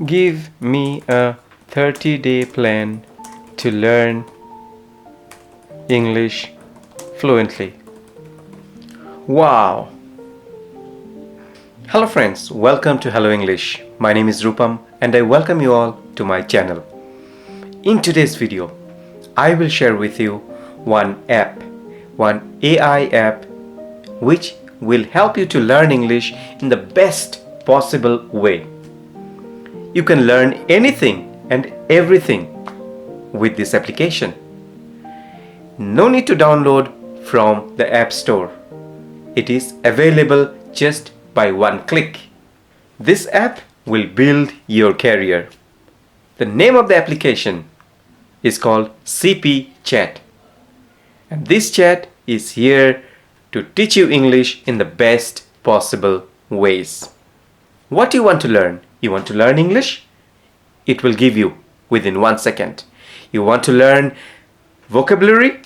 Give me a 30-day plan to learn English fluently. Wow! Hello friends, welcome to Hello English. My name is Rupam and I welcome you all to my channel. In today's video, I will share with you one AI app which will help you to learn English in the best possible way. You can learn anything and everything with this application. No need to download from the App Store. It is available just by one click. This app will build your career. The name of the application is called CP Chat. And this chat is here to teach you English in the best possible ways. What do you want to learn? You want to learn English? It will give you within 1 second. You want to learn vocabulary?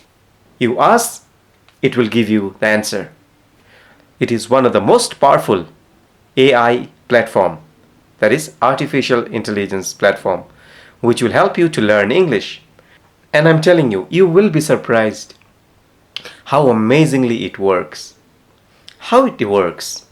You ask, it will give you the answer. It is one of the most powerful AI platform, that is artificial intelligence platform, which will help you to learn English. And I'm telling you, you will be surprised how amazingly it works. How it works?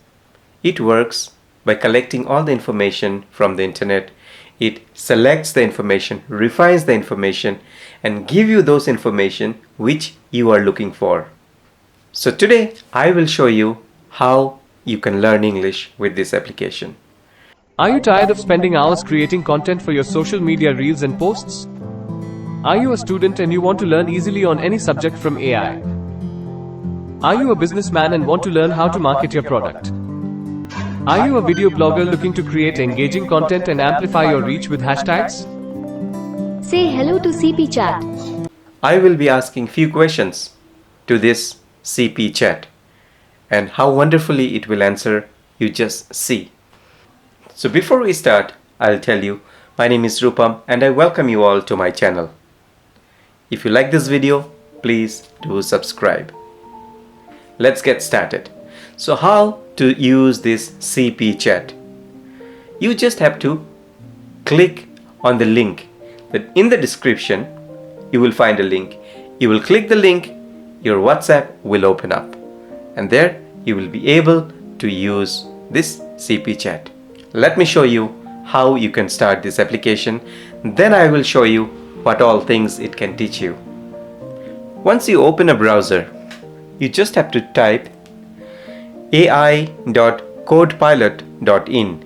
It works by collecting all the information from the internet. It selects the information, refines the information, and give you those information which you are looking for. So today I will show you how you can learn English with this application. Are you tired of spending hours creating content for your social media reels and posts? Are you a student and you want to learn easily on any subject from AI? Are you a businessman and want to learn how to market your product? Are you a video blogger looking to create engaging content and amplify your reach with hashtags? Say hello to CP Chat. I will be asking few questions to this CP Chat, and how wonderfully it will answer, you just see. So before we start, I'll tell you, my name is Rupam and I welcome you all to my channel. If you like this video, please do subscribe. Let's get started. So how to use this CP Chat? You just have to click on the link that in the description. You will find a link. You will click the link, your WhatsApp will open up, and there you will be able to use this CP Chat. Let me show you how you can start this application. Then I will show you what all things it can teach you. Once you open a browser, you just have to type ai.codepilot.in/.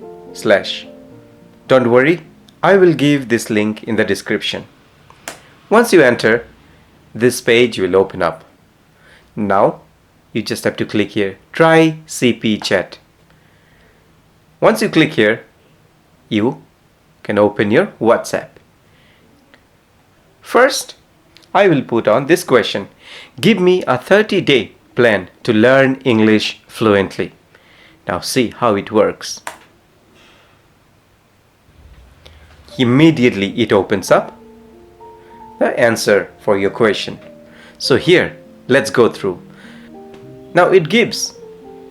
Don't worry, I will give this link in the description. Once you enter, this page will open up. Now, you just have to click here, try CP Chat. Once you click here, you can open your WhatsApp. First, I will put on this question. Give me a 30-day plan to learn English fluently. Now see how it works. Immediately it opens up the answer for your question. So here, let's go through. Now it gives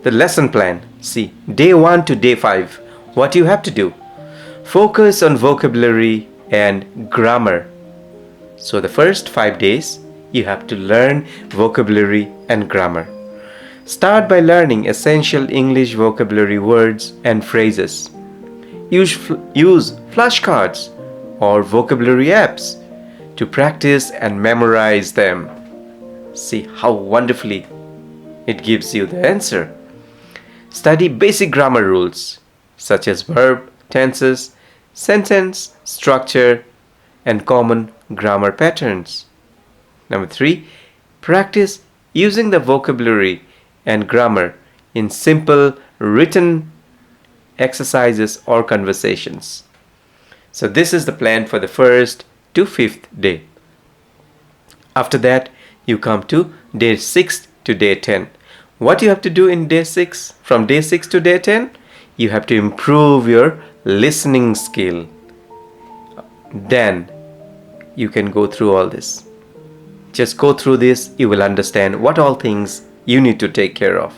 the lesson plan. See, day 1 to day 5, what you have to do. Focus on vocabulary and grammar. So the first 5 days, you have to learn vocabulary and grammar. Start by learning essential English vocabulary words and phrases. Use flashcards or vocabulary apps to practice and memorize them. See how wonderfully it gives you the answer. Study basic grammar rules such as verb, tenses, sentence structure, and common grammar patterns. Number 3, practice using the vocabulary and grammar in simple written exercises or conversations. So this is the plan for the first to 5th day. After that, you come to day 6 to day 10. What you have to do in day 6? From day 6 to day 10, you have to improve your listening skill. Then you can go through all this. Just go through this, you will understand what all things you need to take care of.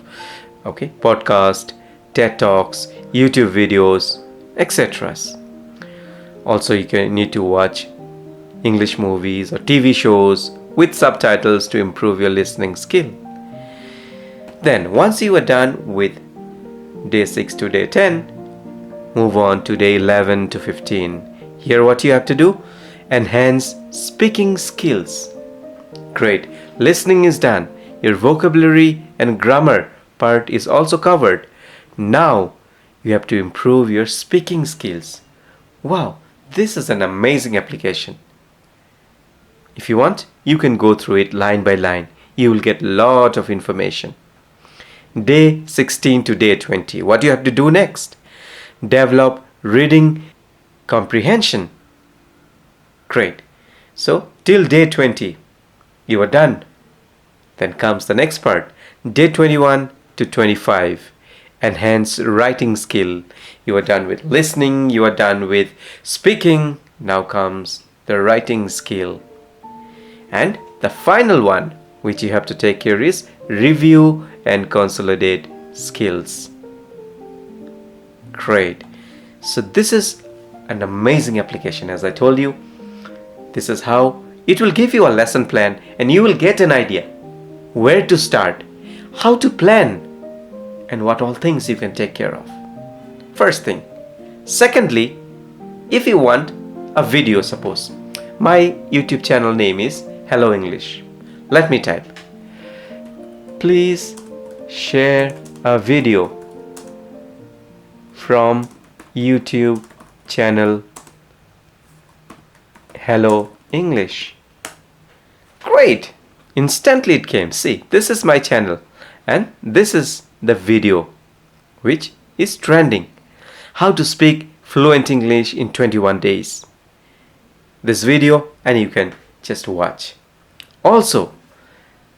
Okay, podcast, TED Talks, YouTube videos, etc. Also, you need to watch English movies or TV shows with subtitles to improve your listening skill. Then, once you are done with day 6 to day 10, move on to day 11 to 15. Here, what you have to do: enhance speaking skills. Great. Listening is done. Your vocabulary and grammar part is also covered. Now, you have to improve your speaking skills. Wow, this is an amazing application. If you want, you can go through it line by line. You will get a lot of information. Day 16 to day 20. What do you have to do next? Develop reading comprehension. Great. So, till day 20, you are done. Then comes the next part. Day 21 to 25. Enhance writing skill. You are done with listening. You are done with speaking. Now comes the writing skill. And the final one which you have to take care is review and consolidate skills. Great. So this is an amazing application. As I told you, this is how it will give you a lesson plan, and you will get an idea where to start, how to plan, and what all things you can take care of. First thing. Secondly, if you want a video, suppose my YouTube channel name is Hello English. Let me type. Please share a video from YouTube channel Hello English. Great! Instantly it came. See, this is my channel and this is the video which is trending. How to speak fluent English in 21 days. This video, and you can just watch. Also,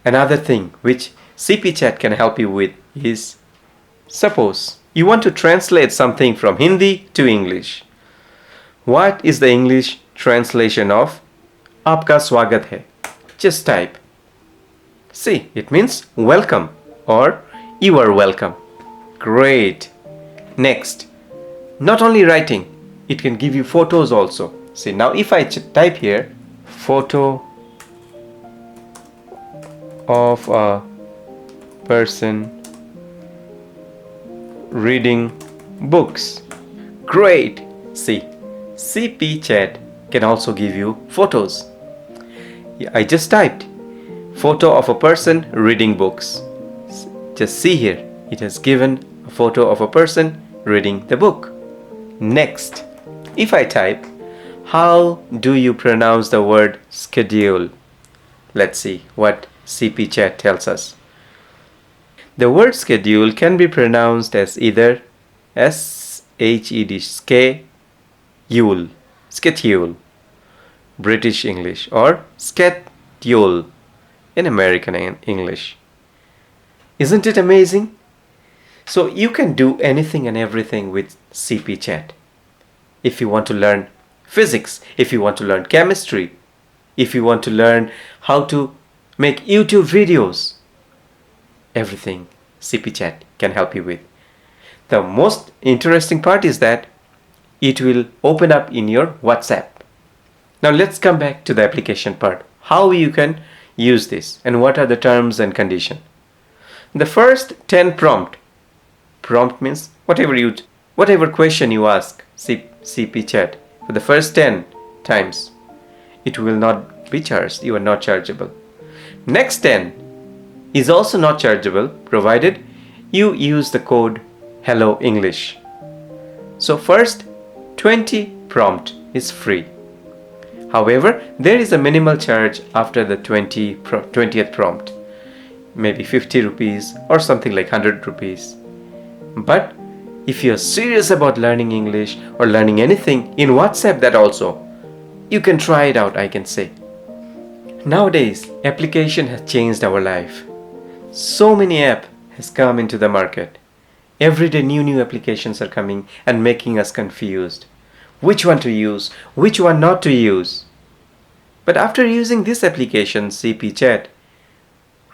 another thing which CP Chat can help you with is, suppose you want to translate something from Hindi to English. What is the English translation of Aapka Swagat hai? Just type. See, it means welcome or you are welcome. Great. Next, not only writing, it can give you photos also. See, now if I type here, photo of a person reading books. Great. See, CP Chat can also give you photos. I just typed photo of a person reading books. Just see here, it has given a photo of a person reading the book. Next, if I type, how do you pronounce the word schedule? Let's see what CP Chat tells us. The word schedule can be pronounced as either S-H-E-D, schedule, British English, or schedule in American English. Isn't it amazing? So you can do anything and everything with CP Chat. If you want to learn physics, if you want to learn chemistry, if you want to learn how to make YouTube videos, everything CP Chat can help you with. The most interesting part is that it will open up in your WhatsApp. Now let's come back to the application part. How you can use this and what are the terms and conditions. The first 10 prompt means whatever question you ask CP Chat for the first 10 times, it will not be charged. You are not chargeable. Next 10 is also not chargeable provided you use the code Hello English. So first 20 prompt is free. However, there is a minimal charge after the 20th prompt, maybe 50 rupees or something like 100 rupees. But if you're serious about learning English or learning anything in WhatsApp, that also, you can try it out, I can say. Nowadays, application has changed our life. So many apps has come into the market. Every day new applications are coming and making us confused. Which one to use, which one not to use. But after using this application, CP Chat,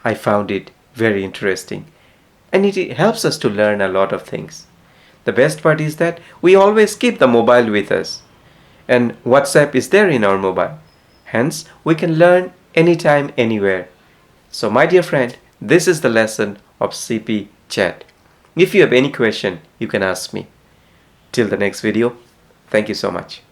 I found it very interesting. And it helps us to learn a lot of things. The best part is that we always keep the mobile with us. and WhatsApp is there in our mobile. Hence, we can learn anytime, anywhere. So my dear friend, this is the lesson of CP Chat. If you have any question, you can ask me. Till the next video, thank you so much.